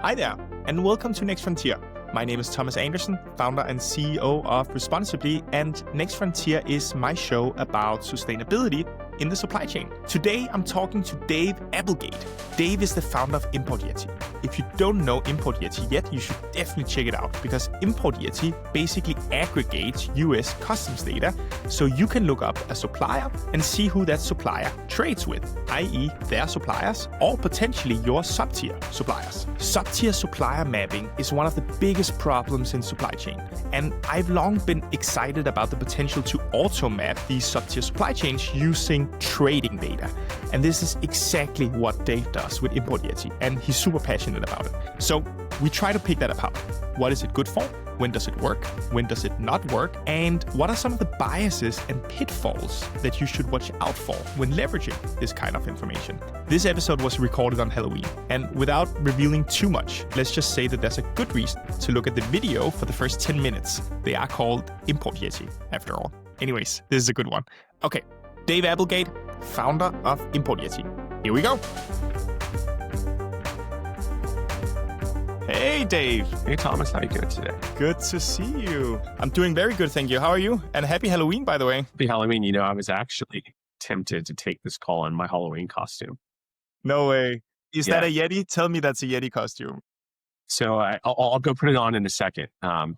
Hi there, and welcome to Next Frontier. My name is Thomas Andersson, founder and CEO of Responsibly, and Next Frontier is my show about sustainability in the supply chain. Today, I'm talking to Dave Applegate. Dave is the founder of ImportYeti. If you don't know ImportYeti yet, you should definitely check it out because ImportYeti basically aggregates US customs data so you can look up a supplier and see who that supplier trades with, i.e. their suppliers or potentially your sub-tier suppliers. Sub-tier supplier mapping is one of the biggest problems in supply chain, and I've long been excited about the potential to auto-map these sub-tier supply chains using trading data. And this is exactly what Dave does with ImportYeti, and he's super passionate about it. So we try to pick that apart. What is it good for? When does it work? When does it not work? And what are some of the biases and pitfalls that you should watch out for when leveraging this kind of information? This episode was recorded on Halloween, and without revealing too much, let's just say that there's a good reason to look at the video for the first 10 minutes. They are called ImportYeti, after all. Anyways, this is a good one. Okay, Dave Applegate, founder of ImportYeti. Here we go. Hey, Dave. Hey, Thomas. How are you doing today? Good to see you. I'm doing very good, thank you. How are you? And happy Halloween, by the way. Happy Halloween. You know, I was actually tempted to take this call in my Halloween costume. No way. Is that a Yeti? Tell me that's a Yeti costume. So I'll go put it on in a second. But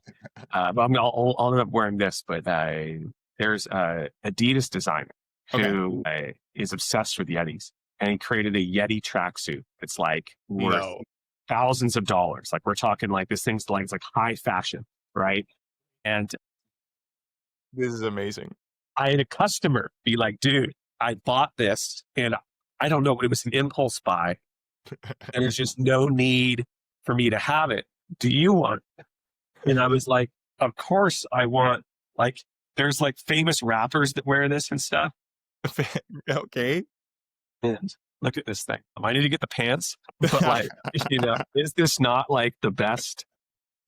I'll end up wearing this. But there's a Adidas designer who is obsessed with Yetis. And he created a Yeti tracksuit. It's like worth thousands of dollars. Like we're talking like this thing's like, it's like high fashion, right? And this is amazing. I had a customer be like, dude, I bought this and I don't know, it was an impulse buy and there's just no need for me to have it. Do you want it? And I was like, of course I want, like, there's like famous rappers that wear this and stuff. Okay. And look at this thing. I need to get the pants, but like, you know, is this not like the best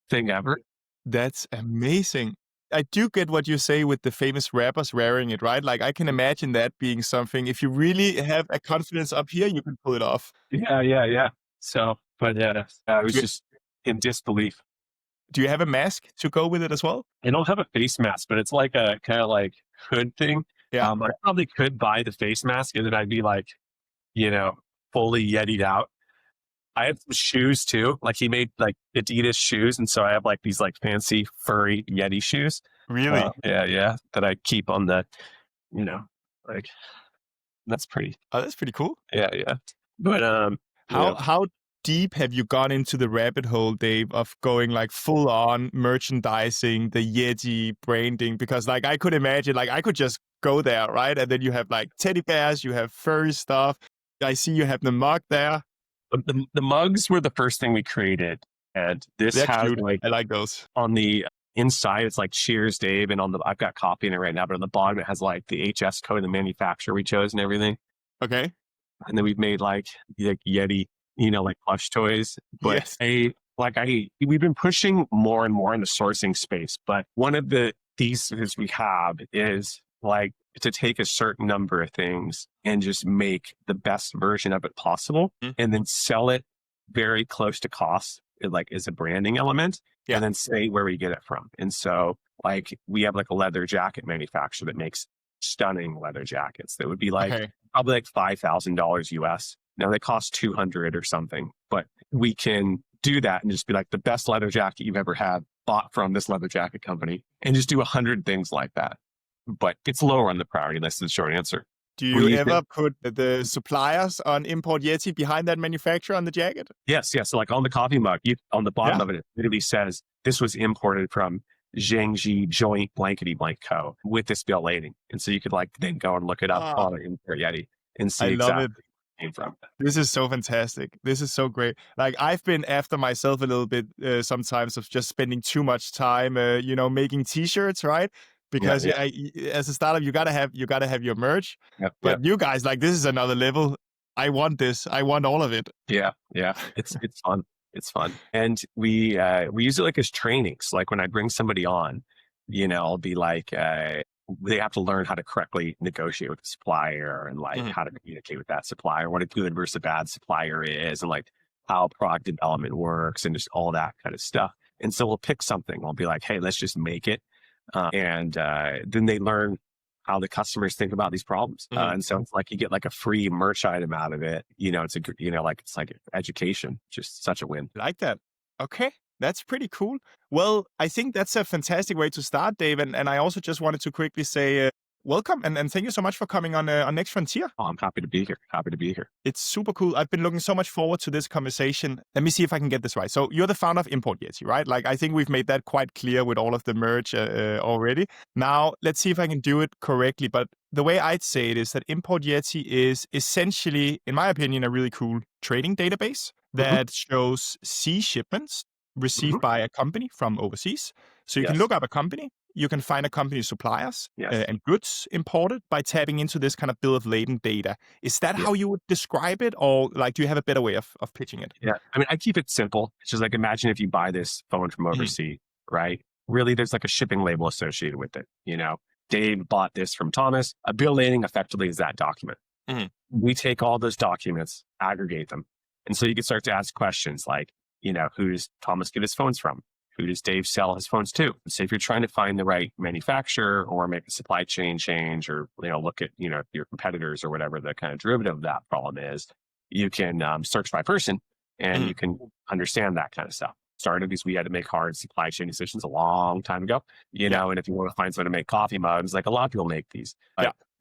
thing ever? That's amazing. I do get what you say with the famous rappers wearing it, right? Like I can imagine that being something, if you really have a confidence up here, you can pull it off. Yeah. So, but yeah, I was just in disbelief. Do you have a mask to go with it as well? I don't have a face mask, but it's like a kind of like hood thing. Yeah. I probably could buy the face mask and then I'd be like, you know, fully Yeti'd out. I have some shoes too. Like he made like Adidas shoes. And so I have like these like fancy furry Yeti shoes. Really? Yeah. That I keep on the, you know, like that's pretty. Oh, that's pretty cool. Yeah. But how deep have you gone into the rabbit hole, Dave, of going like full on merchandising, the Yeti branding? Because like I could imagine, like I could just go there, right? And then you have like teddy bears, you have furry stuff. I see you have the mug there. The mugs were the first thing we created. And this has cute. like, I like those. On the inside, it's like cheers, Dave. And I've got copy in it right now, but on the bottom, it has like the HS code and the manufacturer we chose and everything. Okay. And then we've made like Yeti, you know, like plush toys. But yes. We've been pushing more and more in the sourcing space. But one of the theses we have is like to take a certain number of things and just make the best version of it possible and then sell it very close to cost. It like is a branding element and then say where we get it from. And so like we have like a leather jacket manufacturer that makes stunning leather jackets that would be like probably like $5,000 US. Now they cost 200 or something, but we can do that and just be like the best leather jacket you've ever had bought from this leather jacket company and just do 100 things like that. But it's lower on the priority list is the short answer. Do you ever put the suppliers on ImportYeti behind that manufacturer on the jacket? Yes. So like on the coffee mug, on the bottom of it, it literally says this was imported from Zhangji Joint Blankety Blank Co. with this bill lading. And so you could like then go and look it up on ImportYeti and see exactly where it came from. This is so fantastic. This is so great. Like I've been after myself a little bit sometimes of just spending too much time, making t-shirts, right? Because as a startup, you gotta have your merch. But you guys, like this is another level. I want this. I want all of it. Yeah. It's fun. It's fun, and we use it like as trainings. Like when I bring somebody on, you know, I'll be like, they have to learn how to correctly negotiate with the supplier and like how to communicate with that supplier, what a good versus a bad supplier is, and like how product development works and just all that kind of stuff. And so we'll pick something. We'll be like, hey, let's just make it. And then they learn how the customers think about these problems. And so it's like you get like a free merch item out of it. It's it's like education, just such a win. Like that. Okay. That's pretty cool. Well, I think that's a fantastic way to start, Dave. And I also just wanted to quickly say welcome and thank you so much for coming on Next Frontier. Oh, I'm happy to be here. Happy to be here. It's super cool. I've been looking so much forward to this conversation. Let me see if I can get this right. So you're the founder of ImportYeti, right? Like, I think we've made that quite clear with all of the merch already. Now, let's see if I can do it correctly. But the way I'd say it is that ImportYeti is essentially, in my opinion, a really cool trading database that shows sea shipments received by a company from overseas. So you can look up a company, you can find a company's suppliers and goods imported by tapping into this kind of bill of lading data. Is that how you would describe it? Or like, do you have a better way of pitching it? Yeah. I mean, I keep it simple. It's just like, imagine if you buy this phone from overseas, right? Really, there's like a shipping label associated with it. Dave bought this from Thomas. A bill of lading effectively is that document. We take all those documents, aggregate them. And so you can start to ask questions like, who does Thomas get his phones from? Who does Dave sell his phones to? So if you're trying to find the right manufacturer or make a supply chain change or, look at, your competitors or whatever the kind of derivative of that problem is, you can search by person and you can understand that kind of stuff. Started because we had to make hard supply chain decisions a long time ago, and if you want to find someone to make coffee mugs, like a lot of people make these.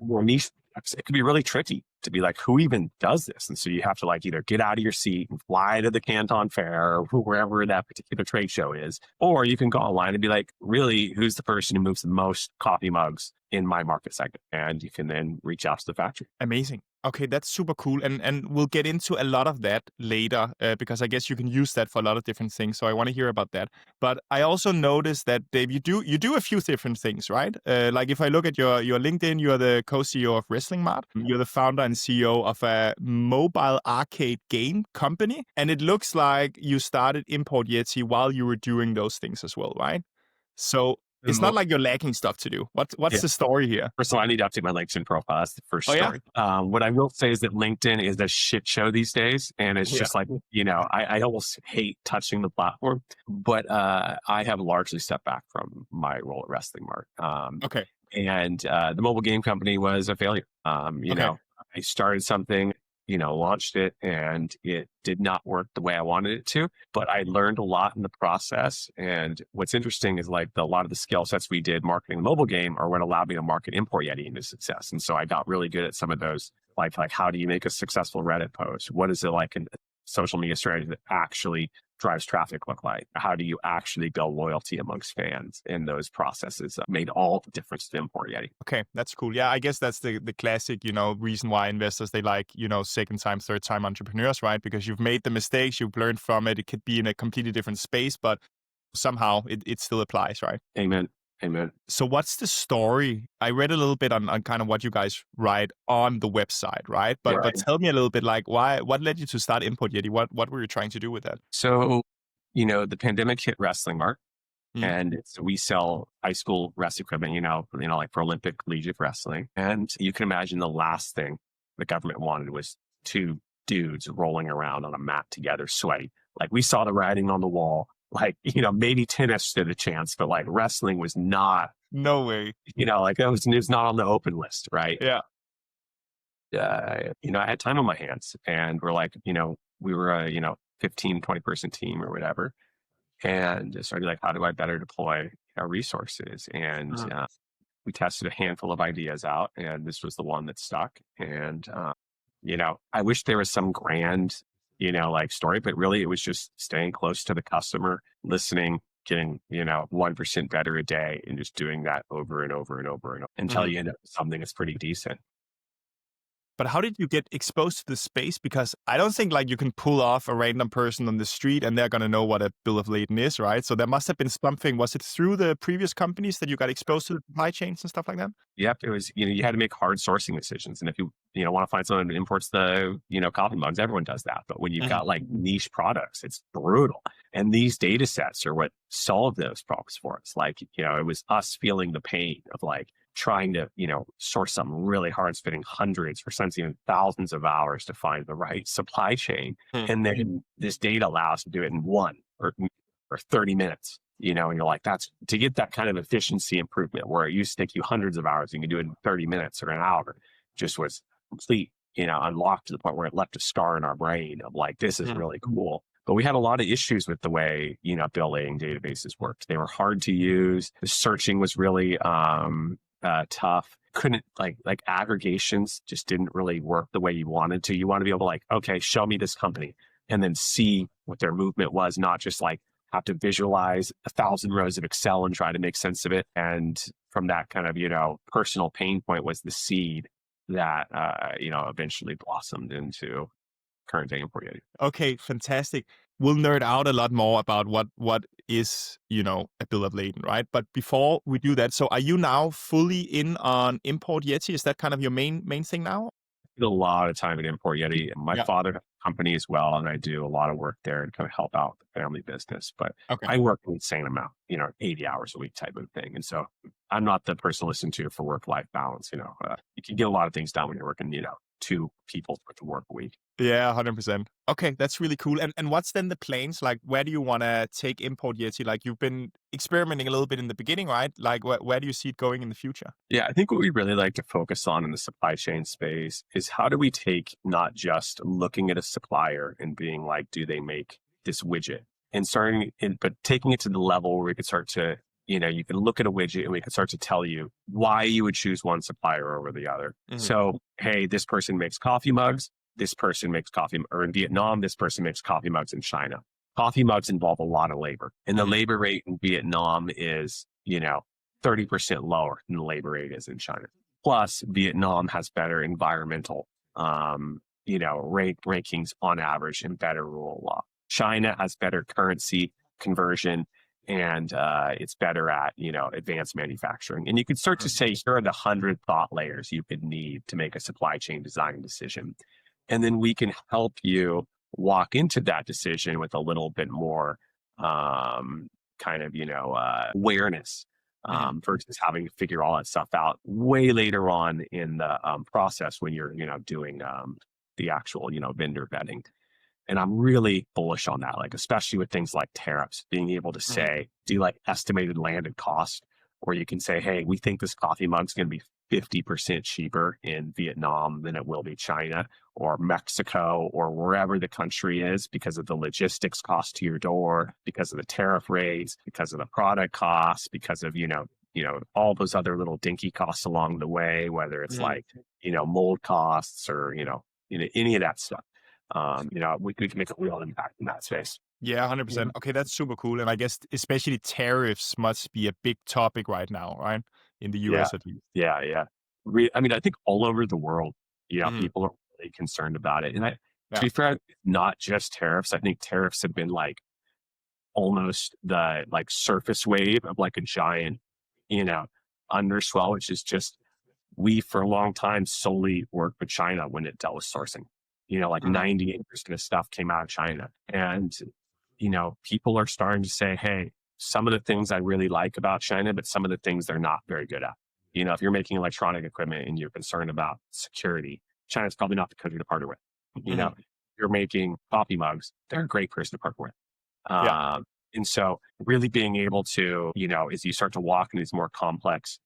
More niche, it could be really tricky to be like, who even does this? And so you have to like either get out of your seat and fly to the Canton Fair or wherever that particular trade show is, or you can go online and be like, really, who's the person who moves the most coffee mugs in my market segment? And you can then reach out to the factory. Amazing. Okay, that's super cool. And we'll get into a lot of that later because I guess you can use that for a lot of different things. So I want to hear about that. But I also noticed that, Dave, you do a few different things, right? Like if I look at your LinkedIn, you're the co-CEO of Wrestling Mart. You're the founder and CEO of a mobile arcade game company. And it looks like you started ImportYeti while you were doing those things as well, right? So it's not like you're lacking stuff to do. What's the story here? First of all, I need to update my LinkedIn profile. That's the first story. What I will say is that LinkedIn is a shit show these days. And it's just like, I almost hate touching the platform. But I have largely stepped back from my role at Wrestling Mart. And the mobile game company was a failure. I started something, launched it, and it did not work the way I wanted it to. But I learned a lot in the process. And what's interesting is like a lot of the skill sets we did marketing the mobile game are what allowed me to market ImportYeti into success. And so I got really good at some of those, like how do you make a successful Reddit post? What is it like in social media strategy that actually drives traffic look like? How do you actually build loyalty amongst fans? And those processes made all the difference to ImportYeti. Okay, that's cool. Yeah, I guess that's the classic, reason why investors, they like, second time, third time entrepreneurs, right? Because you've made the mistakes, you've learned from it. It could be in a completely different space, but somehow it still applies, right? Amen. So what's the story? I read a little bit on kind of what you guys write on the website, right? But tell me a little bit like what led you to start ImportYeti? What were you trying to do with that? So, the pandemic hit Wrestling Mart and we sell high school wrestling equipment, like for Olympic collegiate wrestling. And you can imagine the last thing the government wanted was two dudes rolling around on a mat together, sweaty. Like we saw the writing on the wall. Like, maybe tennis stood a chance, but like wrestling was not. No way. Like it was not on the open list, right? Yeah. I had time on my hands and we're like, we were a, 15, 20 person team or whatever. And started like, how do I better deploy our resources? And we tested a handful of ideas out and this was the one that stuck. And, I wish there was some grand story, but really it was just staying close to the customer, listening, getting, 1% better a day and just doing that over and over and over and over until you end up with something that's pretty decent. But how did you get exposed to the space? Because I don't think like you can pull off a random person on the street and they're going to know what a bill of lading is, right? So there must have been something. Was it through the previous companies that you got exposed to the supply chains and stuff like that? Yep. It was, you had to make hard sourcing decisions. And if you, want to find someone who imports the, coffee mugs, everyone does that. But when you've got like niche products, it's brutal. And these data sets are what solve those problems for us. Like, it was us feeling the pain of like trying to, source something really hard, spending hundreds or sometimes even thousands of hours to find the right supply chain. And then this data allows to do it in 30 minutes, and you're like, that's to get that kind of efficiency improvement where it used to take you hundreds of hours, you can do it in 30 minutes or an hour, just was complete, unlocked to the point where it left a scar in our brain of like, this is really cool. But we had a lot of issues with the way, building databases worked. They were hard to use. The searching was really tough. Couldn't like aggregations just didn't really work the way you wanted to. You want to be able to like, okay, show me this company and then see what their movement was, not just like have to visualize 1,000 rows of Excel and try to make sense of it. And from that kind of, personal pain point was the seed that, eventually blossomed into current day ImportYeti. Okay, fantastic. We'll nerd out a lot more about what is, a bill of lading, right? But before we do that, so are you now fully in on ImportYeti? Is that kind of your main thing now? I spend a lot of time at ImportYeti. My father has a company as well, and I do a lot of work there to kind of help out the family business. But I work an insane amount, 80 hours a week type of thing. And so I'm not the person to listen to for work-life balance. You can get a lot of things done when you're working, 2 people worth of work a week. Yeah, 100%. Okay, that's really cool. And what's then the plans? Like, where do you want to take ImportYeti? Like, you've been experimenting a little bit in the beginning, right? Like, where do you see it going in the future? Yeah, I think what we really like to focus on in the supply chain space is how do we take not just looking at a supplier and being like, do they make this widget? But taking it to the level where we could start to, you can look at a widget and we can start to tell you why you would choose one supplier over the other. So, hey, this person makes coffee mugs. This person makes or in Vietnam, this person makes coffee mugs in China. Coffee mugs involve a lot of labor. And the labor rate in Vietnam is, 30% lower than the labor rate is in China. Plus, Vietnam has better environmental, rankings on average and better rule of law. China has better currency conversion and it's better at, advanced manufacturing. And you could start to say, here are the 100 thought layers you could need to make a supply chain design decision. And then we can help you walk into that decision with a little bit more awareness versus having to figure all that stuff out way later on in the process when you're, doing the actual, vendor vetting. And I'm really bullish on that, like, especially with things like tariffs, being able to say, do you like estimated landed cost? Or you can say, hey, we think this coffee mug's going to be 50% cheaper in Vietnam than it will be China or Mexico or wherever the country is because of the logistics cost to your door, because of the tariff rates, because of the product costs, because of, all those other little dinky costs along the way, whether it's like, mold costs or, any of that stuff. We can make a real impact in that space. Yeah, 100%. Okay, that's super cool. And I guess especially tariffs must be a big topic right now, right? In the US at least. Yeah. I think all over the world, people are really concerned about it. And to be fair, not just tariffs. I think tariffs have been like almost the like surface wave of like a giant, underswell, which is just, we for a long time solely worked with China when it dealt with sourcing. 98% of stuff came out of China. And, people are starting to say, hey, some of the things I really like about China, but some of the things they're not very good at. If you're making electronic equipment and you're concerned about security, China's probably not the country to partner with. You're making coffee mugs, they're a great person to partner with. And so really being able to, as you start to walk in these more complex,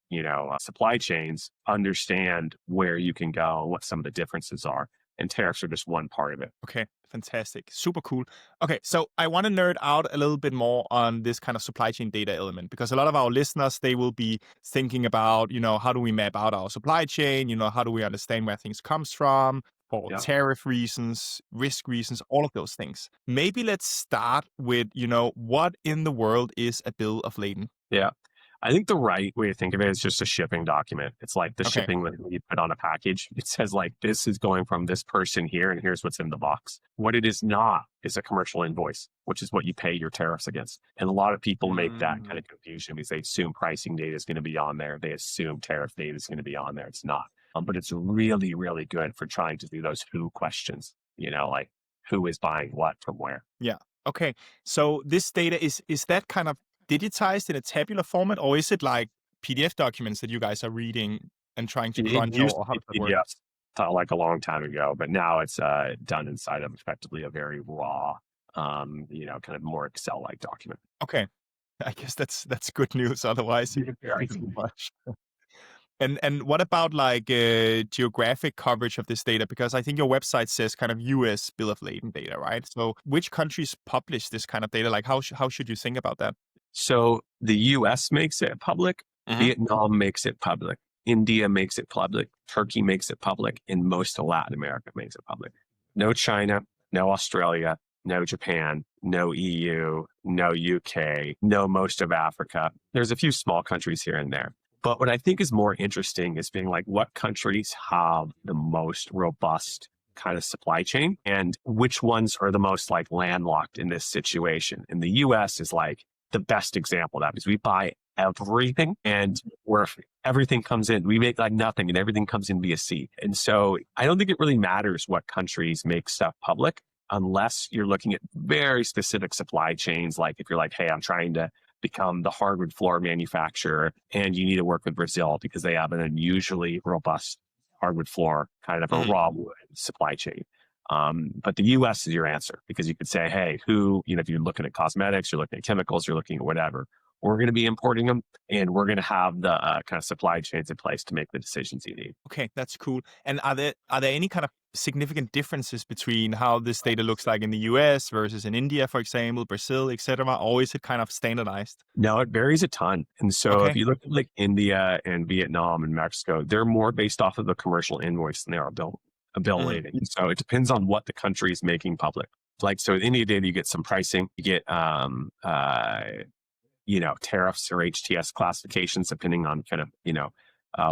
supply chains, understand where you can go, what some of the differences are. And tariffs are just one part of it. Okay, fantastic. Super cool. Okay, so I want to nerd out a little bit more on this kind of supply chain data element, because a lot of our listeners, they will be thinking about, how do we map out our supply chain? How do we understand where things comes from for tariff reasons, risk reasons, all of those things. Maybe let's start with, what in the world is a bill of lading? Yeah. I think the right way to think of it is just a shipping document. It's like the shipping that you put on a package. It says like, this is going from this person here, and here's what's in the box. What it is not is a commercial invoice, which is what you pay your tariffs against. And a lot of people make that kind of confusion because they assume pricing data is going to be on there. They assume tariff data is going to be on there. It's not. But it's really, really good for trying to do those who questions, like who is buying what from where. Yeah. Okay. So this data is that kind of digitized in a tabular format, or is it like PDF documents that you guys are reading and trying to It crunch, used or to how be does that work? PDFs like a long time ago, but now it's done inside of effectively a very raw, kind of more Excel-like document. Okay. I guess that's good news. Otherwise, it would be too much. And what about like geographic coverage of this data? Because I think your website says kind of US bill of lading data, right? So which countries publish this kind of data? Like how should you think about that? So the US makes it public, Vietnam makes it public, India makes it public, Turkey makes it public, and most of Latin America makes it public. No China, no Australia, no Japan, no EU, no UK, no most of Africa. There's a few small countries here and there. But what I think is more interesting is being like, what countries have the most robust kind of supply chain and which ones are the most like landlocked in this situation. And the US is like the best example of that because we buy everything and where everything comes in, we make like nothing and everything comes in via sea. And so I don't think it really matters what countries make stuff public unless you're looking at very specific supply chains. Like if you're like, hey, I'm trying to become the hardwood floor manufacturer and you need to work with Brazil because they have an unusually robust hardwood floor kind of a raw wood supply chain. But the US is your answer because you could say, hey, if you're looking at cosmetics, you're looking at chemicals, you're looking at whatever, we're going to be importing them and we're going to have the kind of supply chains in place to make the decisions you need. Okay, that's cool. And are there any kind of significant differences between how this data looks like in the US versus in India, for example, Brazil, etc., or is it kind of standardized? No, it varies a ton. And so if you look at like India and Vietnam and Mexico, they're more based off of the commercial invoice than they are a bill lading. So it depends on what the country is making public. Like, so in India data, you get some pricing, you get, tariffs or HTS classifications, depending on kind of,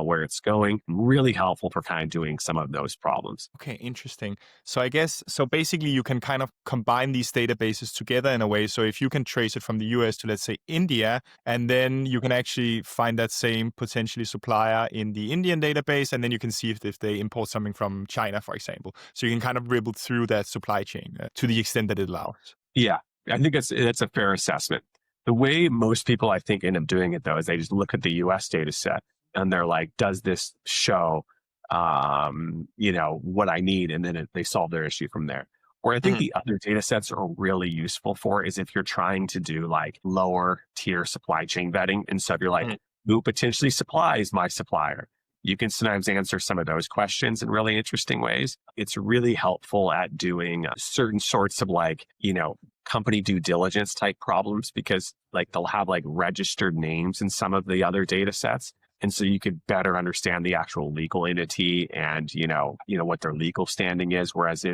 where it's going. Really helpful for kind of doing some of those problems. Okay, interesting. So I guess, so basically you can kind of combine these databases together in a way. So if you can trace it from the US to, let's say, India, and then you can actually find that same potentially supplier in the Indian database, and then you can see if they import something from China, for example. So you can kind of ripple through that supply chain to the extent that it allows. Yeah, I think that's a fair assessment. The way most people, I think, end up doing it, though, is they just look at the US data set and they're like, does this show, what I need? And then they solve their issue from there. Where I think the other data sets are really useful for is if you're trying to do like lower tier supply chain vetting. And so if you're like, who potentially supplies my supplier? You can sometimes answer some of those questions in really interesting ways. It's really helpful at doing certain sorts of like, company due diligence type problems because like they'll have like registered names in some of the other data sets. And so you could better understand the actual legal entity and, what their legal standing is. Whereas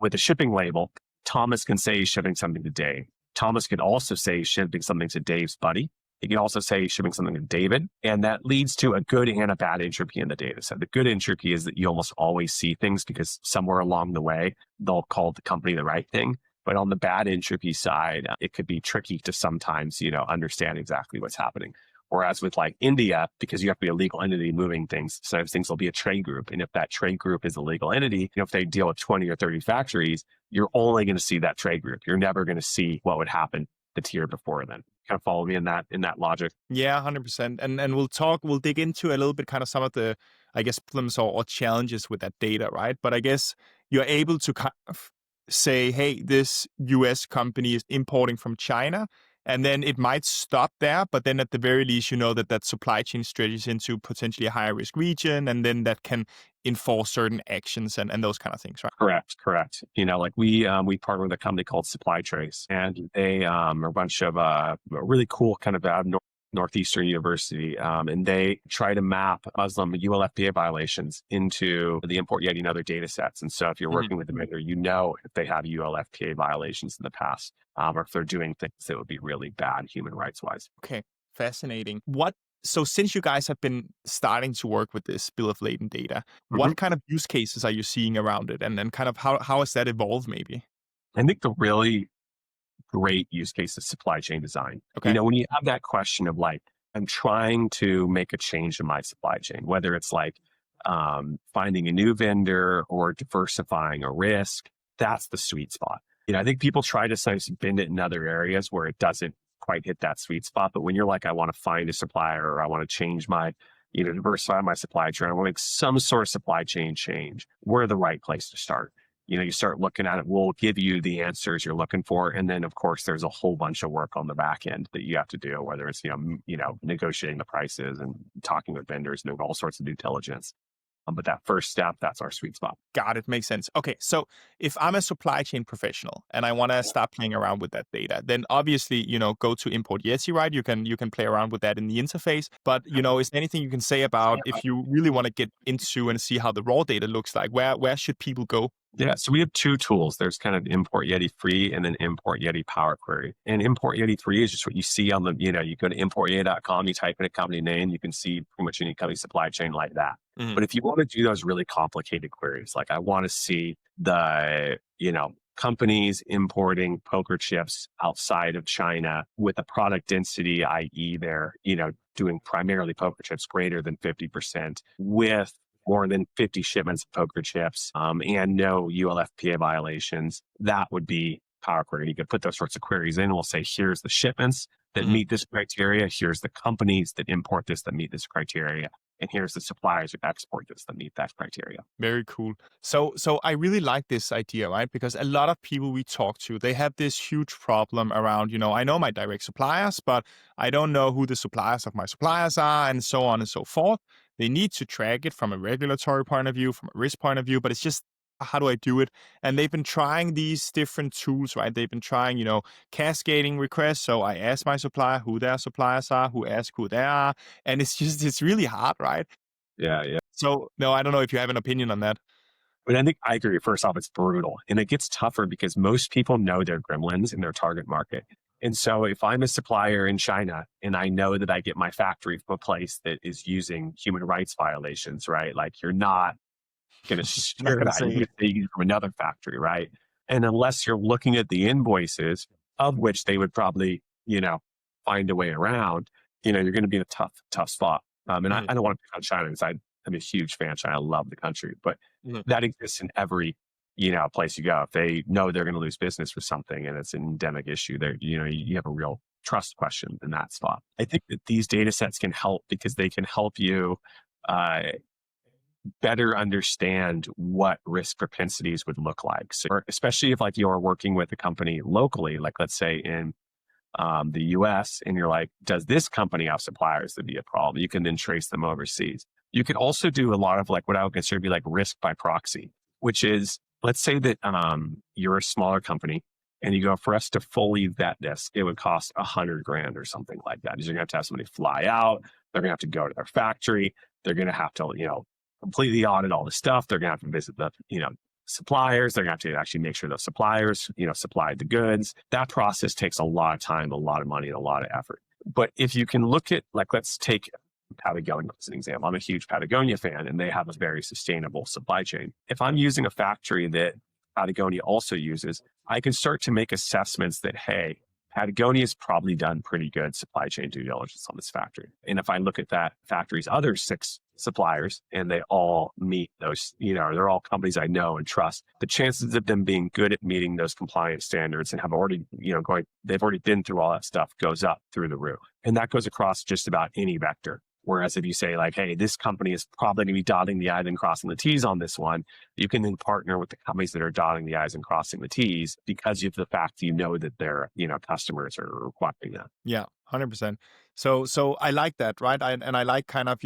with a shipping label, Thomas can say he's shipping something to Dave. Thomas could also say he's shipping something to Dave's buddy. He can also say he's shipping something to David. And that leads to a good and a bad entropy in the data set. The good entropy is that you almost always see things because somewhere along the way, they'll call the company the right thing. But on the bad entropy side, it could be tricky to sometimes, understand exactly what's happening. Whereas with like India, because you have to be a legal entity moving things, sometimes things will be a trade group. And if that trade group is a legal entity, if they deal with 20 or 30 factories, you're only going to see that trade group. You're never going to see what would happen the tier before then. Kind of follow me in that logic. Yeah, 100%. And we'll dig into a little bit kind of some of the, I guess, problems or challenges with that data, right? But I guess you're able to kind of say, hey, this US company is importing from China, and then it might stop there, but then at the very least, that supply chain stretches into potentially a higher risk region, and then that can enforce certain actions and those kind of things, right? Correct. Like we partner with a company called Supply Trace, and they are a bunch of really cool kind of Northeastern University, and they try to map Muslim ULFPA violations into the ImportYeti and other data sets. And so if you're working with a vendor, if they have ULFPA violations in the past, or if they're doing things that would be really bad human rights wise. Okay, fascinating. So since you guys have been starting to work with this bill of lading data, what kind of use cases are you seeing around it? And then kind of how has that evolved maybe? I think the really great use case is supply chain design. Okay. When you have that question of like, I'm trying to make a change in my supply chain, whether it's like finding a new vendor or diversifying a risk, that's the sweet spot. I think people try to sometimes bend it in other areas where it doesn't quite hit that sweet spot. But when you're like, I want to find a supplier, or I want to change my, diversify my supply chain, I want to make some sort of supply chain change, we're the right place to start. You start looking at it, we'll give you the answers you're looking for. And then of course, there's a whole bunch of work on the back end that you have to do, whether it's, negotiating the prices and talking with vendors and doing all sorts of due diligence. But that first step, that's our sweet spot. Got it. Makes sense. Okay. So if I'm a supply chain professional and I want to start playing around with that data, then obviously, go to ImportYeti, right? You can play around with that in the interface. But, is there anything you can say about if you really want to get into and see how the raw data looks like, where should people go? Yeah, so we have two tools. There's kind of ImportYeti Free and then ImportYeti Power Query. And ImportYeti Free is just what you see on the, you go to importyeti.com, you type in a company name, you can see pretty much any company supply chain like that. Mm-hmm. But if you want to do those really complicated queries, like I want to see the, companies importing poker chips outside of China with a product density, i.e. they're, doing primarily poker chips greater than 50% with more than 50 shipments of poker chips and no ULFPA violations, that would be Power Query. You could put those sorts of queries in and we'll say, here's the shipments that meet this criteria. Here's the companies that import this that meet this criteria. And here's the suppliers who export this that meet that criteria. Very cool. So I really like this idea, right? Because a lot of people we talk to, they have this huge problem around, I know my direct suppliers, but I don't know who the suppliers of my suppliers are and so on and so forth. They need to track it from a regulatory point of view, from a risk point of view, but it's just, how do I do it? And they've been trying these different tools, right? They've been trying, cascading requests. So I ask my supplier who their suppliers are, who ask who they are. And it's really hard, right? Yeah. So, no, I don't know if you have an opinion on that. But I think I agree. First off, it's brutal. And it gets tougher because most people know their gremlins in their target market. And so if I'm a supplier in China and I know that I get my factory from a place that is using human rights violations, right? Like you're not going to share that. You're going to take it from another factory, right? And unless you're looking at the invoices, of which they would probably, find a way around, you're going to be in a tough spot. And I don't want to pick on China because I'm a huge fan of China. I love the country, but that exists in every place you go. If they know they're going to lose business for something and it's an endemic issue, there, you have a real trust question in that spot. I think that these data sets can help because they can help you better understand what risk propensities would look like. So, especially if like you're working with a company locally, like let's say in the US, and you're like, does this company have suppliers that be a problem? You can then trace them overseas. You could also do a lot of like what I would consider to be like risk by proxy, which is, let's say that you're a smaller company and you go, for us to fully vet this, it would cost $100,000 or something like that. You're going to have somebody fly out. They're going to have to go to their factory. They're going to have to, completely audit all the stuff. They're going to have to visit the, suppliers. They're going to have to actually make sure those suppliers, supplied the goods. That process takes a lot of time, a lot of money, and a lot of effort. But if you can look at, like, let's take Patagonia as an example. I'm a huge Patagonia fan and they have a very sustainable supply chain. If I'm using a factory that Patagonia also uses, I can start to make assessments that, hey, Patagonia has probably done pretty good supply chain due diligence on this factory. And if I look at that factory's other 6 suppliers and they all meet those, they're all companies I know and trust, the chances of them being good at meeting those compliance standards and have already, they've already been through all that stuff goes up through the roof. And that goes across just about any vector. Whereas if you say like, hey, this company is probably going to be dotting the I's and crossing the T's on this one, you can then partner with the companies that are dotting the I's and crossing the T's because of the fact that their, customers are requiring that. Yeah, 100%. So I like that, right? And I like kind of,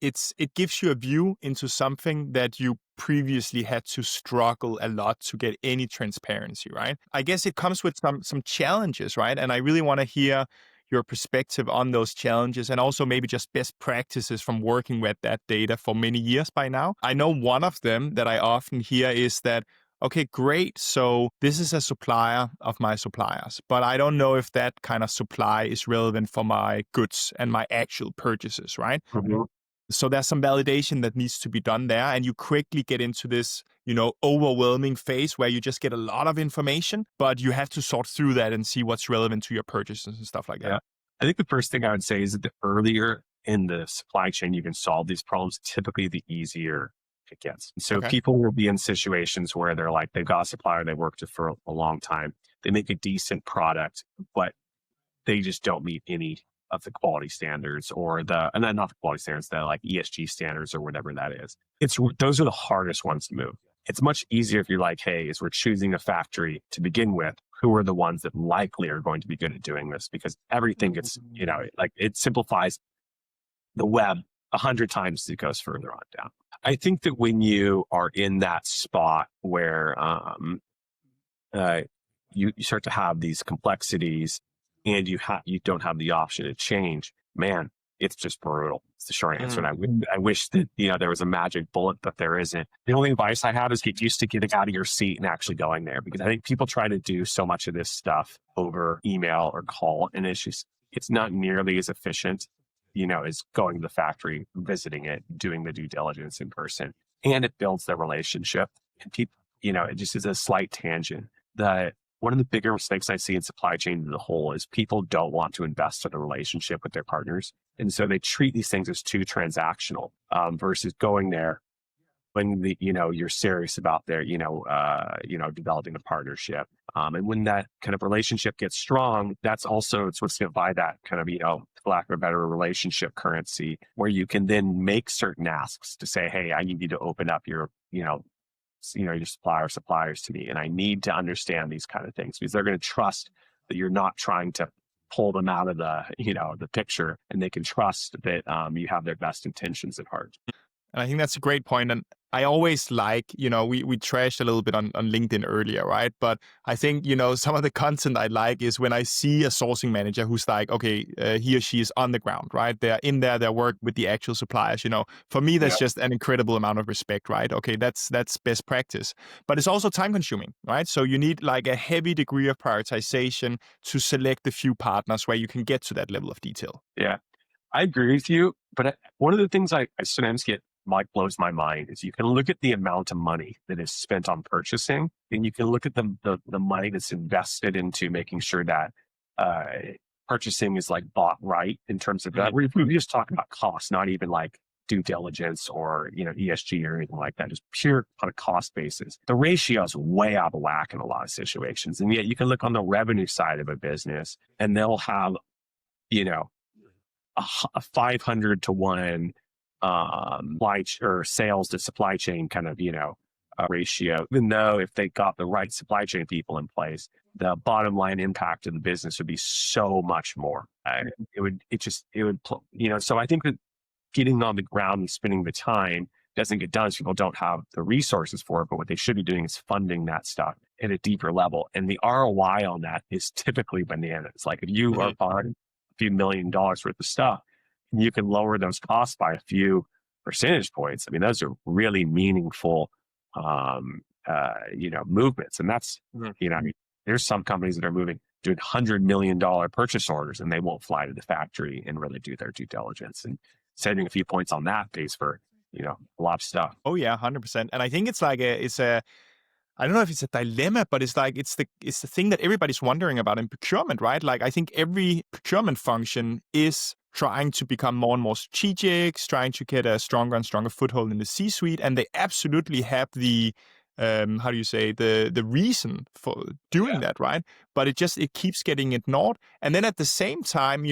it gives you a view into something that you previously had to struggle a lot to get any transparency, right? I guess it comes with some challenges, right? And I really want to hear your perspective on those challenges and also maybe just best practices from working with that data for many years by now. I know one of them that I often hear is that, okay, great. So this is a supplier of my suppliers, but I don't know if that kind of supply is relevant for my goods and my actual purchases, right? Mm-hmm. So there's some validation that needs to be done there. And you quickly get into this, overwhelming phase where you just get a lot of information, but you have to sort through that and see what's relevant to your purchases and stuff like that. Yeah. I think the first thing I would say is that the earlier in the supply chain you can solve these problems, typically the easier it gets. So people will be in situations where they're like, they've got a supplier they worked with for a long time. They make a decent product, but they just don't meet any of the quality standards and then not the quality standards, the like ESG standards or whatever that is. Those are the hardest ones to move. It's much easier if you're like, hey, as we're choosing a factory to begin with, who are the ones that likely are going to be good at doing this? Because everything gets, like it simplifies the web 100 times as it goes further on down. I think that when you are in that spot where you start to have these complexities and you don't have the option to change, man, it's just brutal. It's the short answer. And I wish that, there was a magic bullet, but there isn't. The only advice I have is get used to getting out of your seat and actually going there, because I think people try to do so much of this stuff over email or call, and it's not nearly as efficient, as going to the factory, visiting it, doing the due diligence in person, and it builds the relationship. And people, it just is a slight tangent that one of the bigger mistakes I see in supply chain as a whole is people don't want to invest in a relationship with their partners. And so they treat these things as too transactional versus going there when you're serious about their, developing a partnership. And when that kind of relationship gets strong, it's what's going to buy that kind of, for lack of a better relationship currency, where you can then make certain asks to say, hey, I need you to open up your suppliers to me. And I need to understand these kind of things, because they're going to trust that you're not trying to pull them out of the picture, and they can trust that you have their best intentions at heart. And I think that's a great point. And I always like, we trashed a little bit on LinkedIn earlier, right? But I think, some of the content I like is when I see a sourcing manager who's like, okay, he or she is on the ground, right? They're in there, they work with the actual suppliers, For me, that's just an incredible amount of respect, right? Okay, that's best practice. But it's also time consuming, right? So you need like a heavy degree of prioritization to select the few partners where you can get to that level of detail. Yeah, I agree with you. But one of the things I sometimes get blows my mind is you can look at the amount of money that is spent on purchasing, and you can look at the money that's invested into making sure that purchasing is like bought right in terms of that. We're just talking about cost, not even like due diligence or ESG or anything like that, just pure on a cost basis. The ratio is way out of whack in a lot of situations. And yet you can look on the revenue side of a business and they'll have, a 500 to 1 or sales to supply chain kind of, ratio, even though if they got the right supply chain people in place, the bottom line impact of the business would be so much more. So I think that getting on the ground and spending the time doesn't get done. People don't have the resources for it, but what they should be doing is funding that stuff at a deeper level. And the ROI on that is typically bananas. Like if you are buying a few $1 million worth of stuff, you can lower those costs by a few percentage points. I mean, those are really meaningful, movements. And that's, there's some companies that are doing $100 million purchase orders, and they won't fly to the factory and really do their due diligence, and saving a few points on that pays for, a lot of stuff. Oh yeah, 100%. And I think it's like I don't know if it's a dilemma, but it's like, it's the thing that everybody's wondering about in procurement, right? Like I think every procurement function is trying to become more and more strategic, trying to get a stronger and stronger foothold in the C-suite. And they absolutely have the reason for doing that, right? But it keeps getting ignored. And then at the same time,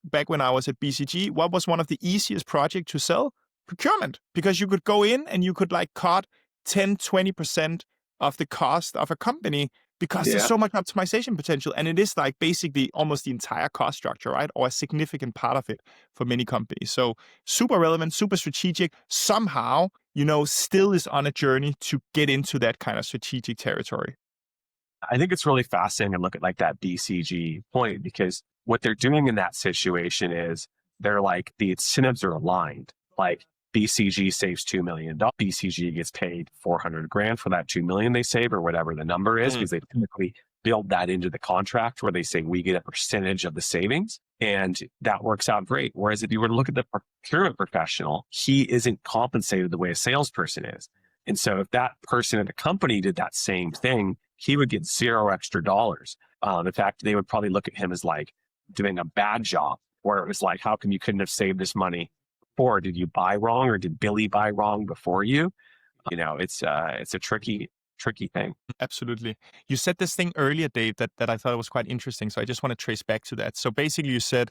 back when I was at BCG, what was one of the easiest projects to sell? Procurement. Because you could go in and you could like cut 10, 20% of the cost of a company, because there's so much optimization potential. And it is like basically almost the entire cost structure, right? Or a significant part of it for many companies. So super relevant, super strategic, somehow, still is on a journey to get into that kind of strategic territory. I think it's really fascinating to look at like that BCG point, because what they're doing in that situation is they're like, the incentives are aligned. Like BCG saves $2 million. BCG gets paid $400,000 for that $2 million they save, or whatever the number is, because they typically build that into the contract where they say we get a percentage of the savings, and that works out great. Whereas if you were to look at the procurement professional, he isn't compensated the way a salesperson is. And so if that person at the company did that same thing, he would get $0 extra dollars. In fact, they would probably look at him as like doing a bad job, where it was like, how come you couldn't have saved this money? Or did you buy wrong, or did Billy buy wrong before you? It's a tricky tricky thing. Absolutely. You said this thing earlier, Dave, that I thought was quite interesting. So I just want to trace back to that. So basically you said,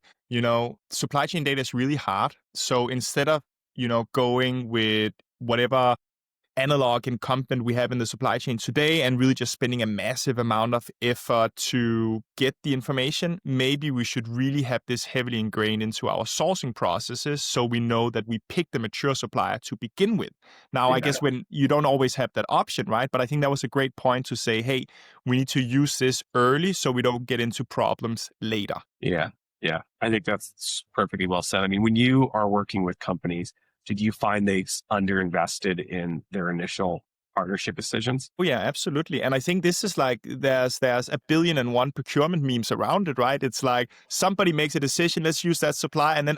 supply chain data is really hard. So instead of, going with whatever analog incumbent we have in the supply chain today and really just spending a massive amount of effort to get the information, maybe we should really have this heavily ingrained into our sourcing processes so we know that we pick the mature supplier to begin with. Now, I guess when you don't always have that option, right? But I think that was a great point to say, hey, we need to use this early so we don't get into problems later. Yeah. Yeah. I think that's perfectly well said. I mean, when you are working with companies, did you find they underinvested in their initial partnership decisions? Oh yeah, absolutely. And I think this is like there's 1,000,000,001 procurement memes around it, right? It's like somebody makes a decision, let's use that supply, and then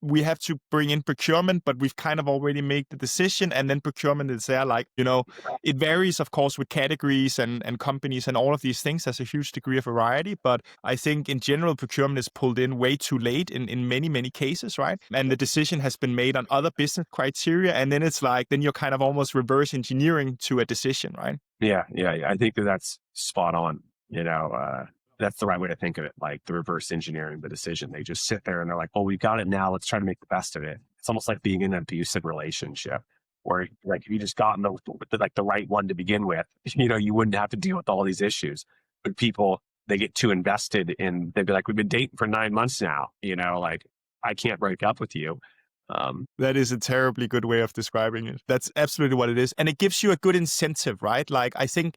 we have to bring in procurement, but we've kind of already made the decision, and then procurement is there. Like, it varies, of course, with categories and companies and all of these things. There's a huge degree of variety, but I think in general, procurement is pulled in way too late in many, many cases, right? And the decision has been made on other business criteria, and then it's like, then you're kind of almost reverse engineering to a decision, right? Yeah. I think that's spot on. That's the right way to think of it, like the reverse engineering the decision. They just sit there and they're like, well, we've got it now. Let's try to make the best of it. It's almost like being in an abusive relationship where like if you just gotten the right one to begin with, you wouldn't have to deal with all these issues. But people, they get too invested in, they'd be like, we've been dating for 9 months now, like I can't break up with you. That is a terribly good way of describing it. That's absolutely what it is. And it gives you a good incentive, right? Like, I think,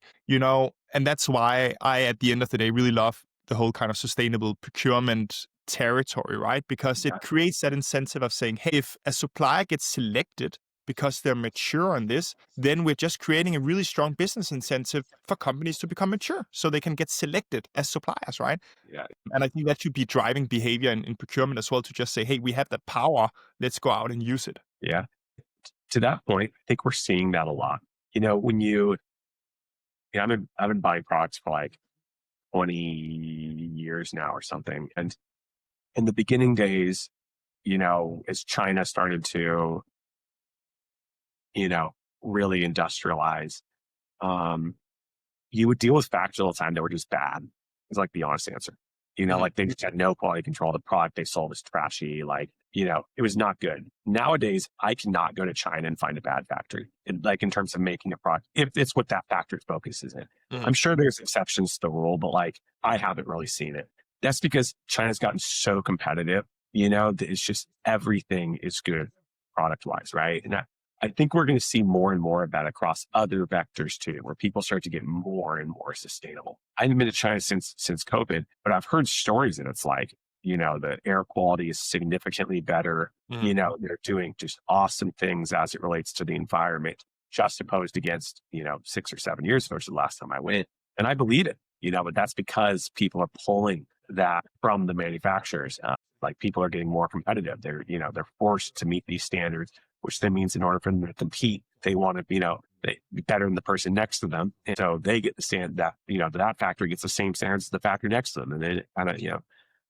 and that's why I, at the end of the day, really love the whole kind of sustainable procurement territory, right? Because it creates that incentive of saying, hey, if a supplier gets selected because they're mature on this, then we're just creating a really strong business incentive for companies to become mature so they can get selected as suppliers, right? Yeah. And I think that should be driving behavior in procurement as well, to just say, hey, we have that power, let's go out and use it. Yeah. To that point, I think we're seeing that a lot. I've been buying products for like 20 years now or something. And in the beginning days, as China started to, really industrialize, you would deal with factors all the time that were just bad. It's like the honest answer. Like they just had no quality control of the product they sold was trashy. Like, it was not good. Nowadays, I cannot go to China and find a bad factory, in terms of making a product, if it's what that factory focuses in. I'm sure there's exceptions to the rule, but like, I haven't really seen it. That's because China's gotten so competitive, that it's just everything is good product-wise, right? And I think we're going to see more and more of that across other vectors too, where people start to get more and more sustainable. I haven't been to China since COVID, but I've heard stories that it's like, the air quality is significantly better. They're doing just awesome things as it relates to the environment, just opposed against, 6 or 7 years ago, was the last time I went. And I believe it, but that's because people are pulling that from the manufacturers. Like people are getting more competitive. They're forced to meet these standards, which then means in order for them to compete, they want to, be better than the person next to them. And so they get the stand that, that factory gets the same standards as the factory next to them. And then it kind of,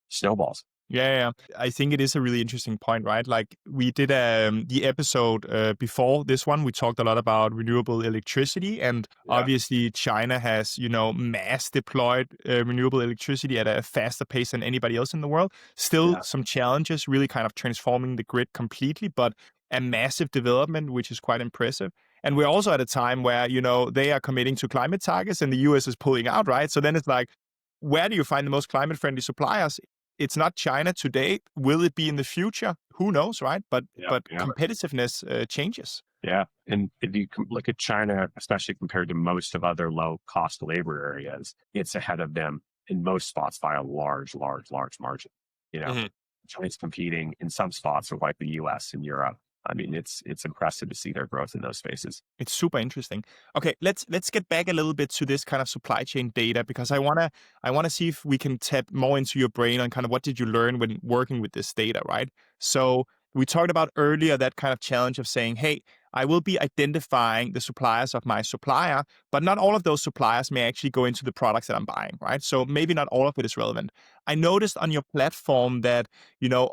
snowballs. Yeah. I think it is a really interesting point, right? Like we did the episode before this one, we talked a lot about renewable electricity, and obviously China has, mass deployed renewable electricity at a faster pace than anybody else in the world. Still some challenges, really kind of transforming the grid completely, but a massive development, which is quite impressive. And we're also at a time where, they are committing to climate targets and the US is pulling out, right? So then it's like, where do you find the most climate friendly suppliers? It's not China today. Will it be in the future? Who knows, right? But competitiveness changes. Yeah. And if you look at China, especially compared to most of other low cost labor areas, it's ahead of them in most spots by a large margin. China's competing in some spots with like the US and Europe. I mean, it's impressive to see their growth in those spaces. It's super interesting. Okay, let's get back a little bit to this kind of supply chain data, because I wanna see if we can tap more into your brain on kind of what did you learn when working with this data, right? So We talked about earlier that kind of challenge of saying, hey, I will be identifying the suppliers of my supplier, but not all of those suppliers may actually go into the products that I'm buying, right? So maybe not all of it is relevant. I noticed on your platform that,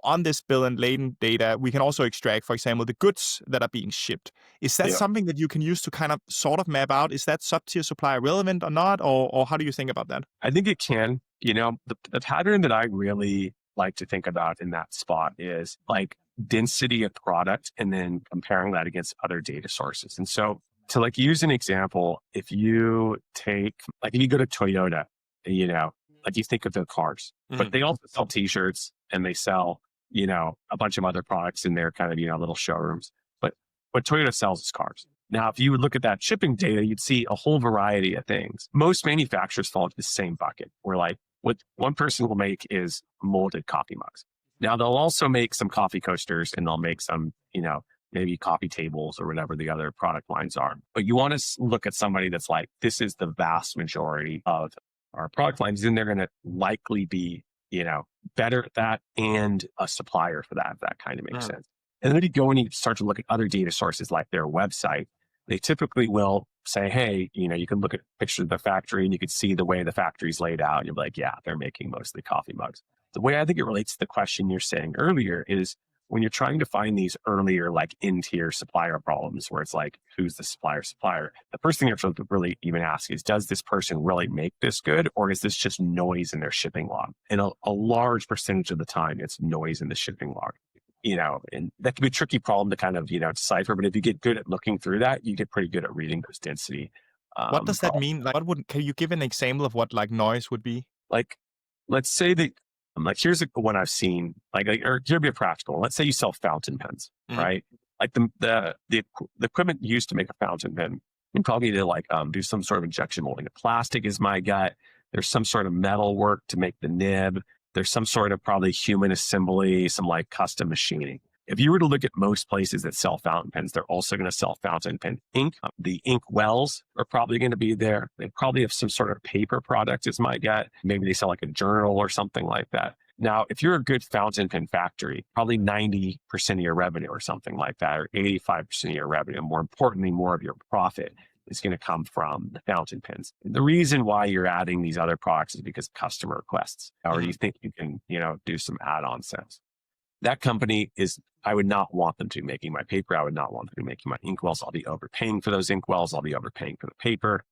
on this bill and laden data, we can also extract, for example, the goods that are being shipped. Is that Yeah. something that you can use to kind of sort of map out? Is that sub-tier supplier relevant or not? Or how do you think about that? I think it can. The pattern that I really like to think about in that spot is like density of product and then comparing that against other data sources. And so to like use an example, if you go to Toyota, like you think of their cars, but they also sell t-shirts and they sell, a bunch of other products in their kind of, little showrooms. But what Toyota sells is cars. Now, if you would look at that shipping data, you'd see a whole variety of things. Most manufacturers fall into the same bucket where like what one person will make is molded coffee mugs. Now they'll also make some coffee coasters and they'll make some, maybe coffee tables or whatever the other product lines are. But you want to look at somebody that's like, this is the vast majority of our product lines. And they're going to likely be, better at that and a supplier for that, if that kind of makes sense. And then you go and you start to look at other data sources like their website. They typically will say, hey, you can look at pictures of the factory and you can see the way the factory's laid out. And you're like, yeah, they're making mostly coffee mugs. The way I think it relates to the question you're saying earlier is when you're trying to find these earlier, like in-tier supplier problems where it's like, who's the supplier? The first thing you have to really even ask is, does this person really make this good? Or is this just noise in their shipping log? And a large percentage of the time, it's noise in the shipping log. And that can be a tricky problem to kind of, decipher. But if you get good at looking through that, you get pretty good at reading those density. What does that mean? Like, can you give an example of what like noise would be? Like, let's say that, here's one I've seen, or here'd be a practical one. Let's say you sell fountain pens, right? Like the equipment used to make a fountain pen, you probably need to do some sort of injection molding. The plastic is my gut. There's some sort of metal work to make the nib. There's some sort of probably human assembly, some like custom machining. If you were to look at most places that sell fountain pens, they're also going to sell fountain pen ink. The ink wells are probably going to be there. They probably have some sort of paper product is my gut. Maybe they sell like a journal or something like that. Now, if you're a good fountain pen factory, probably 90% of your revenue or something like that, or 85% of your revenue, more importantly, more of your profit is going to come from the fountain pens. The reason why you're adding these other products is because customer requests, or you think you can, do some add-on sales. That company I would not want them to be making my paper. I would not want them to be making my ink wells. I'll be overpaying for those ink wells. I'll be overpaying for the paper.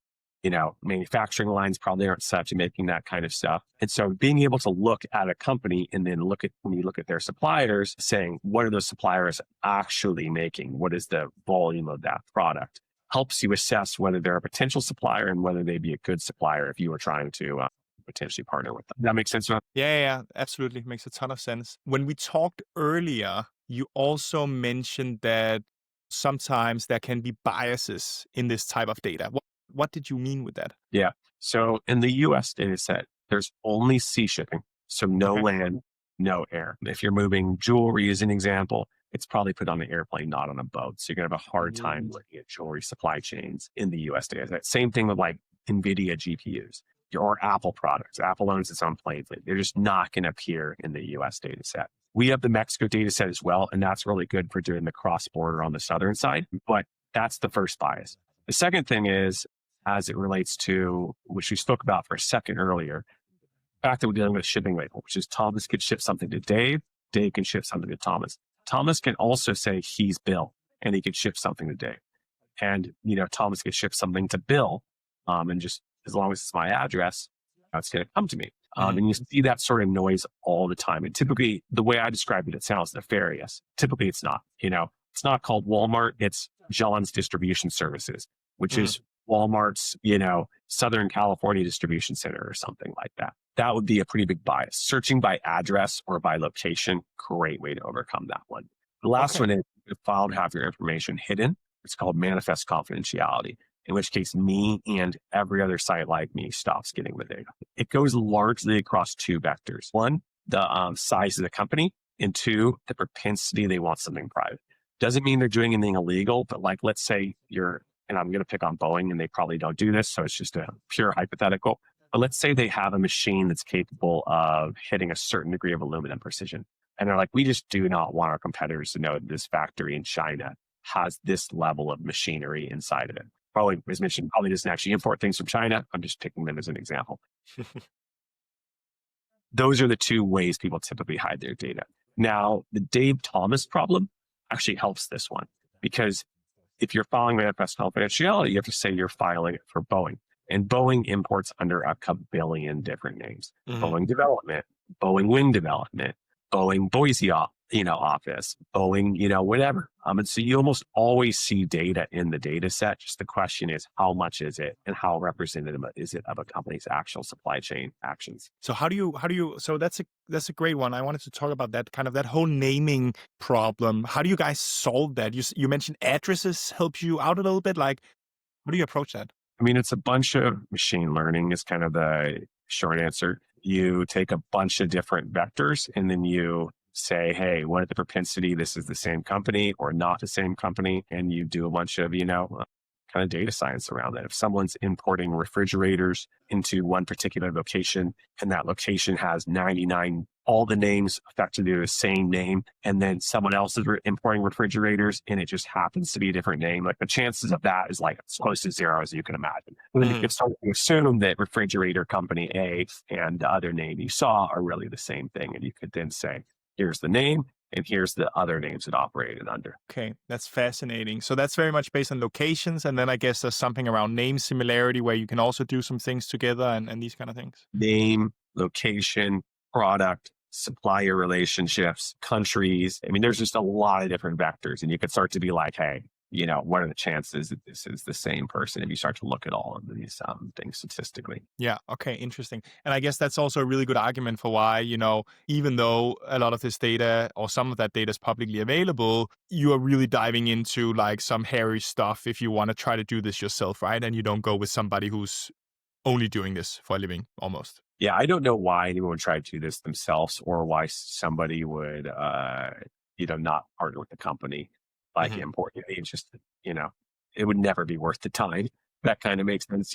Manufacturing lines probably aren't set up to making that kind of stuff. And so being able to look at a company and then when you look at their suppliers, saying, what are those suppliers actually making? What is the volume of that product? Helps you assess whether they're a potential supplier and whether they'd be a good supplier if you were trying to potentially partner with them. Does that make sense? Yeah, absolutely. Makes a ton of sense. When we talked earlier, you also mentioned that sometimes there can be biases in this type of data. What did you mean with that? Yeah. So in the US data set, there's only sea shipping. So no land, no air. If you're moving jewelry as an example, it's probably put on an airplane, not on a boat. So you're going to have a hard time looking at jewelry supply chains in the US data set. Same thing with like NVIDIA GPUs or Apple products. Apple owns its own plane fleet. They're just not going to appear in the US data set. We have the Mexico data set as well, and that's really good for doing the cross-border on the southern side. But that's the first bias. The second thing is, as it relates to, which we spoke about for a second earlier, the fact that we're dealing with a shipping label, which is Thomas could ship something to Dave, Dave can ship something to Thomas. Thomas can also say he's Bill, and he can ship something to Dave. And, Thomas can ship something to Bill, and just as long as it's my address, it's going to come to me. And you see that sort of noise all the time. And typically, the way I describe it, it sounds nefarious. Typically, it's not. It's not called Walmart. It's John's Distribution Services, which is Walmart's, Southern California distribution center or something like that. That would be a pretty big bias. Searching by address or by location, great way to overcome that one. The last one is if file to have your information hidden. It's called manifest confidentiality, in which case me and every other site like me stops getting the data. It goes largely across two vectors. One, the size of the company, and two, the propensity they want something private. Doesn't mean they're doing anything illegal, but like, let's say and I'm going to pick on Boeing and they probably don't do this, so it's just a pure hypothetical. But let's say they have a machine that's capable of hitting a certain degree of aluminum precision. And they're like, we just do not want our competitors to know that this factory in China has this level of machinery inside of it. Probably, as mentioned, probably doesn't actually import things from China. I'm just picking them as an example. Those are the two ways people typically hide their data. Now, the Dave Thomas problem actually helps this one, because if you're filing manifest confidentiality, you have to say you're filing it for Boeing. And Boeing imports under a kabillion different names. Boeing Development, Boeing Wind Development, Boeing Boise office, Boeing, whatever. And so you almost always see data in the data set. Just the question is, how much is it and how representative is it of a company's actual supply chain actions? So so that's a great one. I wanted to talk about that kind of that whole naming problem. How do you guys solve that? You mentioned addresses help you out a little bit. Like, how do you approach that? I mean, it's a bunch of machine learning is kind of the short answer. You take a bunch of different vectors and then you say, hey, what is the propensity? This is the same company or not the same company. And you do a bunch of, kind of data science around that. If someone's importing refrigerators into one particular location and that location has 99, all the names effectively the same name, and then someone else is importing refrigerators and it just happens to be a different name, like the chances of that is like as close to zero as you can imagine. And then you can start to assume that refrigerator company A and the other name you saw are really the same thing. And you could then say, here's the name, and here's the other names it operated under. Okay, that's fascinating. So that's very much based on locations. And then I guess there's something around name similarity where you can also do some things together and these kind of things. Name, location, product, supplier relationships, countries. I mean, there's just a lot of different vectors. And you could start to be like, hey, what are the chances that this is the same person if you start to look at all of these things statistically? Yeah. Okay. Interesting. And I guess that's also a really good argument for why, even though a lot of this data or some of that data is publicly available, you are really diving into like some hairy stuff if you want to try to do this yourself, right? And you don't go with somebody who's only doing this for a living almost. Yeah. I don't know why anyone would try to do this themselves or why somebody would, not partner with the company. Like ImportYeti, it's just, it would never be worth the time. That kind of makes sense,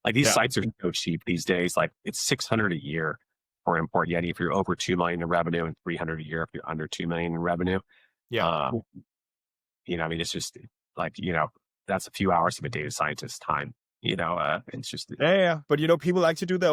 Like these sites are so cheap these days. Like it's $600 a year for ImportYeti if you're over 2 million in revenue, and $300 a year if you're under 2 million in revenue. Yeah. I mean, it's just like, that's a few hours of a data scientist's time. It's just yeah. But people like to do their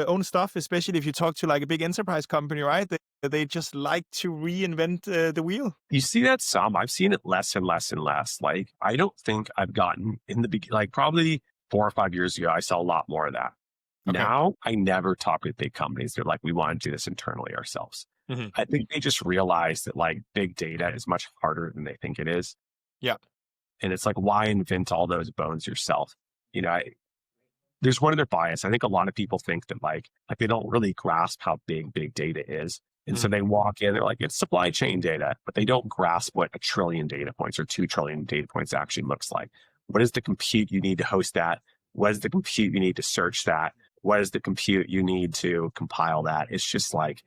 own stuff, especially if you talk to like a big enterprise company, right? They just like to reinvent the wheel. You see that some. I've seen it less and less and less. Like I don't think I've gotten in the beginning. Like probably 4 or 5 years ago, I saw a lot more of that. Okay. Now I never talk with big companies. They're like, we want to do this internally ourselves. I think they just realize that like big data is much harder than they think it is. Yeah. And it's like, why invent all those bones yourself? There's one other bias. I think a lot of people think that like they don't really grasp how big data is. And so they walk in, they're like, it's supply chain data, but they don't grasp what 1 trillion data points or 2 trillion data points actually looks like. What is the compute you need to host that? What is the compute you need to search that? What is the compute you need to compile that? It's just like,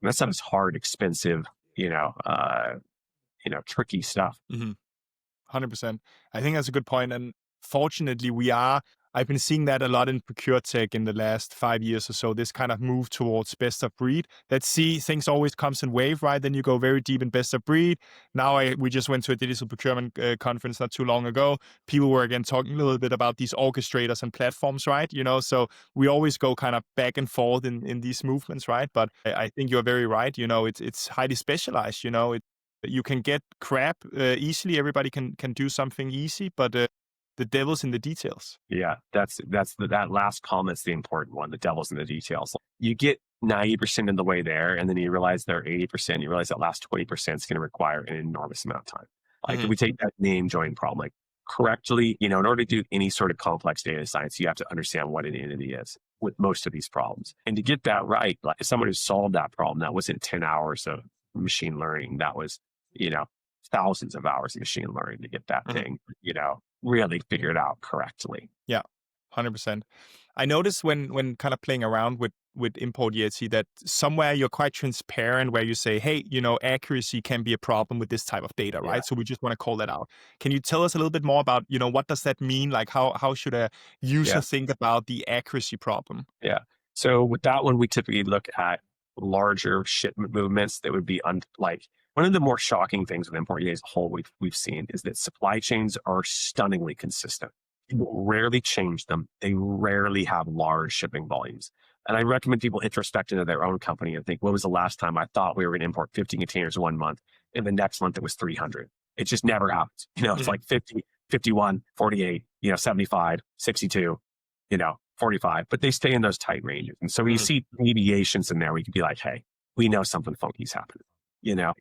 that stuff is hard, expensive, tricky stuff. 100%. I think that's a good point. And fortunately, I've been seeing that a lot in procure tech in the last 5 years or so, this kind of move towards best of breed. Let's see, things always comes in wave, right? Then you go very deep in best of breed. Now we just went to a digital procurement conference not too long ago. People were again talking a little bit about these orchestrators and platforms, right? So we always go kind of back and forth in these movements, right? But I think you're very right. It's highly specialized, you can get crap easily. Everybody can do something easy, but the devil's in the details. Yeah, that last comment's the important one. The devil's in the details. You get 90% of the way there, and then you realize they're 80%. You realize that last 20% is going to require an enormous amount of time. Like if we take that name join problem, like correctly, in order to do any sort of complex data science, you have to understand what an entity is with most of these problems. And to get that right, like someone who solved that problem, that wasn't 10 hours of machine learning. That was, thousands of hours of machine learning to get that thing, really figured out correctly. Yeah, 100%. I noticed when kind of playing around with ImportYeti that somewhere you're quite transparent where you say, hey, accuracy can be a problem with this type of data, right? So we just want to call that out. Can you tell us a little bit more about, what does that mean? Like how should a user think about the accuracy problem? Yeah. So with that one, we typically look at larger shipment movements that would be like one of the more shocking things with ImportYeti as a whole we've seen is that supply chains are stunningly consistent. People rarely change them. They rarely have large shipping volumes. And I recommend people introspect into their own company and think, when was the last time I thought we were going to import 50 containers 1 month and the next month it was 300? It just never happens. It's like 50, 51, 48, 75, 62, 45, but they stay in those tight ranges. And so when you see deviations in there, we could be like, hey, we know something funky's happening,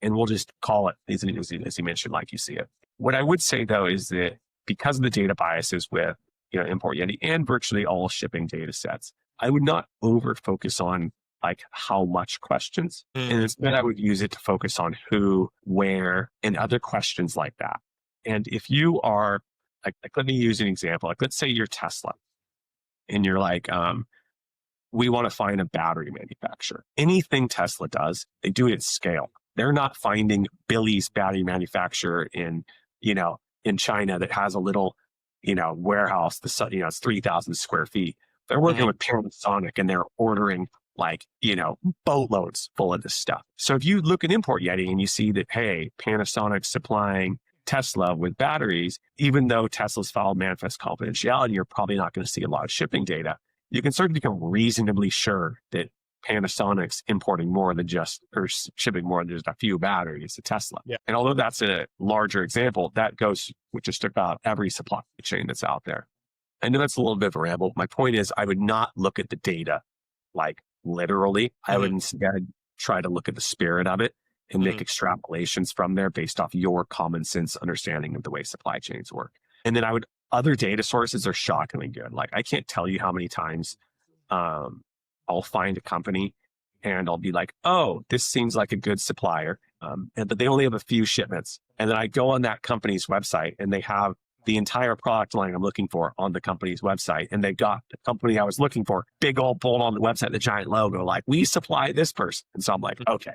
and we'll just call it as you mentioned, like you see it. What I would say though, is that because of the data biases with, ImportYeti and virtually all shipping data sets, I would not over focus on like how much questions. And instead I would use it to focus on who, where, and other questions like that. And if you are like let me use an example. Like, let's say you're Tesla and you're like, we want to find a battery manufacturer. Anything Tesla does, they do it at scale. They're not finding Billy's battery manufacturer in China that has a little, warehouse, it's 3,000 square feet. They're working with Panasonic and they're ordering like, boatloads full of this stuff. So if you look at ImportYeti and you see that, hey, Panasonic's supplying Tesla with batteries, even though Tesla's filed manifest confidentiality, you're probably not going to see a lot of shipping data. You can sort of become reasonably sure that Panasonic's importing more than or shipping more than just a few batteries to Tesla. Yeah. And although that's a larger example, that goes with just about every supply chain that's out there. I know that's a little bit of a ramble. My point is, I would not look at the data like literally. I would instead try to look at the spirit of it and make extrapolations from there based off your common sense understanding of the way supply chains work. And then other data sources are shockingly good. Like, I can't tell you how many times I'll find a company and I'll be like, oh, this seems like a good supplier. But they only have a few shipments. And then I go on that company's website and they have the entire product line I'm looking for on the company's website. And they got the company I was looking for, big old bold on the website, the giant logo, like, we supply this person. And so I'm like, okay,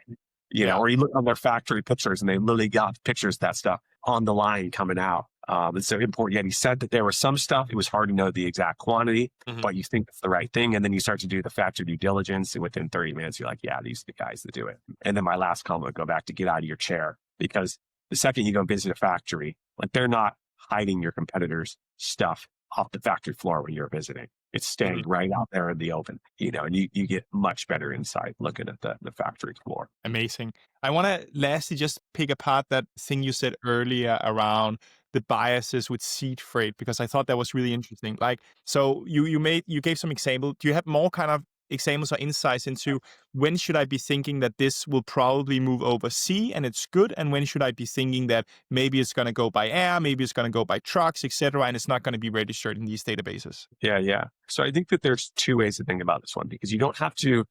or you look on their factory pictures and they literally got pictures of that stuff on the line coming out. And so ImportYeti said that there was some stuff, it was hard to know the exact quantity, but you think it's the right thing. And then you start to do the factory due diligence. And within 30 minutes, you're like, yeah, these are the guys that do it. And then my last comment would go back to get out of your chair, because the second you go visit a factory, like, they're not hiding your competitors' stuff off the factory floor when you're visiting. It's staying right out there in the open, and you get much better insight looking at the factory floor. Amazing. I want to lastly just pick apart that thing you said earlier around the biases with seed freight, because I thought that was really interesting. Like, so you gave some example. Do you have more kind of examples or insights into when should I be thinking that this will probably move over sea and it's good, and when should I be thinking that maybe it's going to go by air, maybe it's going to go by trucks, etc., and it's not going to be registered in these databases? Yeah. So I think that there's two ways to think about this one, because you don't have to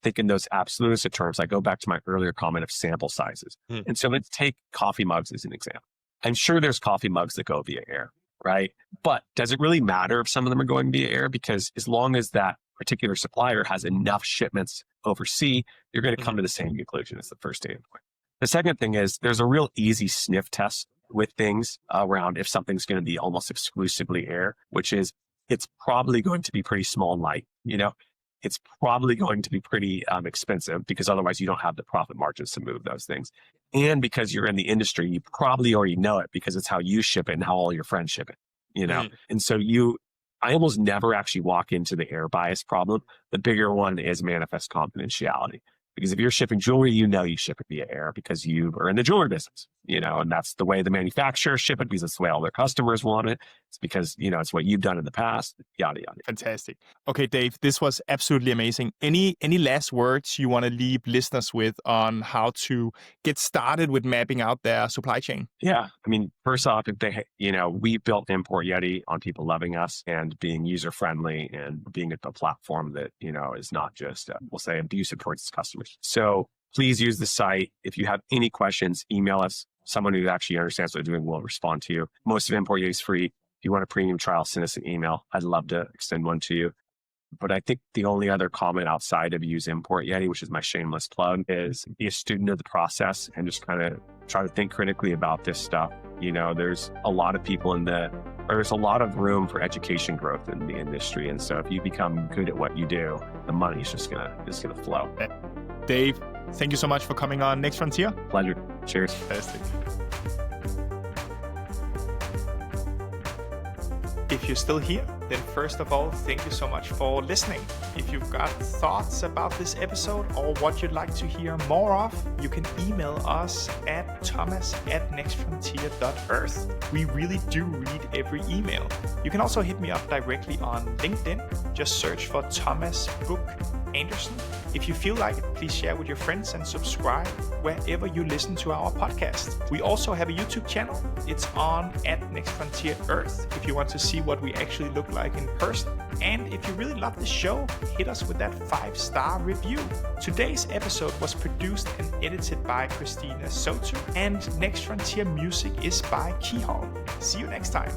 think in those absolutist terms. I go back to my earlier comment of sample sizes. And so let's take coffee mugs as an example. I'm sure there's coffee mugs that go via air, right? But does it really matter if some of them are going via air? Because as long as that particular supplier has enough shipments overseas, you're going to come to the same conclusion as the first data point. The second thing is, there's a real easy sniff test with things around if something's going to be almost exclusively air, which is it's probably going to be pretty small and light. It's probably going to be pretty expensive, because otherwise you don't have the profit margins to move those things. And because you're in the industry, you probably already know it, because it's how you ship it and how all your friends ship it, And so I almost never actually walk into the air bias problem. The bigger one is manifest confidentiality. Because if you're shipping jewelry, you ship it via air because you are in the jewelry business, and that's the way the manufacturers ship it, because it's the way all their customers want it. It's because, it's what you've done in the past, yada, yada. Fantastic. Okay, Dave, this was absolutely amazing. Any last words you want to leave listeners with on how to get started with mapping out their supply chain? Yeah. I mean, first off, if they, we built ImportYeti on people loving us and being user-friendly and being a platform that, is not just, we'll say, abusive towards its customers. So please use the site. If you have any questions, email us. Someone who actually understands what they're doing will respond to you. Most of ImportYeti is free. If you want a premium trial, send us an email. I'd love to extend one to you. But I think the only other comment outside of use ImportYeti, which is my shameless plug, is be a student of the process and just kind of try to think critically about this stuff. There's a lot of people there's a lot of room for education growth in the industry. And so if you become good at what you do, the money is just gonna flow. Dave, thank you so much for coming on Next Frontier. Pleasure. Cheers. Fantastic. If you're still here, then first of all, thank you so much for listening. If you've got thoughts about this episode or what you'd like to hear more of, you can email us at thomas@nextfrontier.earth. We really do read every email. You can also hit me up directly on LinkedIn. Just search for Thomas Book Andersson. If you feel like it, please share with your friends and subscribe wherever you listen to our podcast. We also have a YouTube channel. It's on @nextfrontierearth if you want to see what we actually look like in person. And if you really love the show, hit us with that 5-star review. Today's episode was produced and edited by Christina Soto, and Next Frontier music is by Keyhole. See you next time.